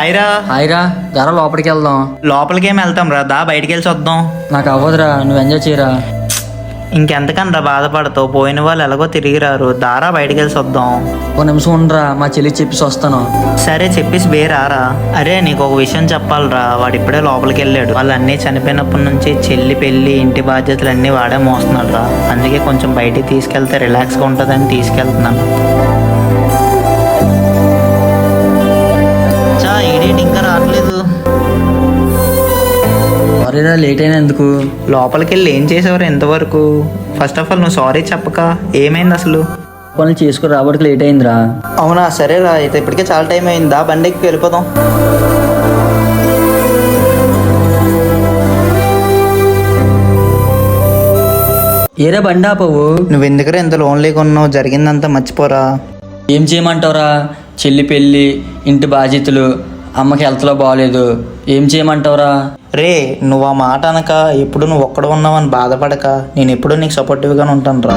హాయ్రా. హాయిరా, ధర లోపలికి వెళ్దాం. లోపలికేం వెళ్తాం రా, దా బయటికి వెళ్ళి వద్దాం. నాకు అవ్వదురా, నువ్వు ఎంజాయ్ చేయరా. ఇంకెంతకనరా బాధపడతావు, పోయిన వాళ్ళు ఎలాగో తిరిగి రారు, దారా బయటికి వెళ్ళి వద్దాం. ఓ నిమిషం ఉండరా, మా చెల్లికి చెప్పేసి వస్తాను. సరే చెప్పేసి రారా. అరే నీకు ఒక విషయం చెప్పాలిరా, వాడు ఇప్పుడే లోపలికి వెళ్ళాడు. వాళ్ళు అన్నీ చనిపోయినప్పటి నుంచి చెల్లి పెళ్లి ఇంటి బాధ్యతలు అన్నీ వాడే మోస్తున్నాడు రా. అందుకే కొంచెం బయటికి తీసుకెళ్తే రిలాక్స్గా ఉంటుందని తీసుకెళ్తున్నాను. ఈడేంటి ఇంకా రావట్లేదు. సారీరా, లేట్ అయినందుకు. లోపలికి వెళ్ళి ఏం చేసేవారు ఇంతవరకు? ఫస్ట్ ఆఫ్ ఆల్ నువ్వు సారీ చెప్పక ఏమైంది అసలు? పనులు చేసుకుని రాబడికి లేట్ అయిందిరా. అవునా, సరేరా, అయితే ఇప్పటికే చాలా టైం అయిందా, బండి ఎక్కి వెళ్ళిపోదాం. ఏరే బండి ఆపవు. నువ్వు ఎందుకురా ఎంత లోన్లీగా ఉన్నావు, జరిగిందంతా మర్చిపోరా. ఏం చేయమంటావురా? చెల్లి పెళ్ళి, ఇంటి బాధ్యతలు, అమ్మకి హెల్త్లో బాగోలేదు, ఏం చేయమంటావురా? రే నువ్వు ఆ మాట అనక, ఎప్పుడు నువ్వు ఒక్కడ ఉన్నావని బాధపడక, నేను ఎప్పుడు నీకు సపోర్టివ్గానే ఉంటాను రా.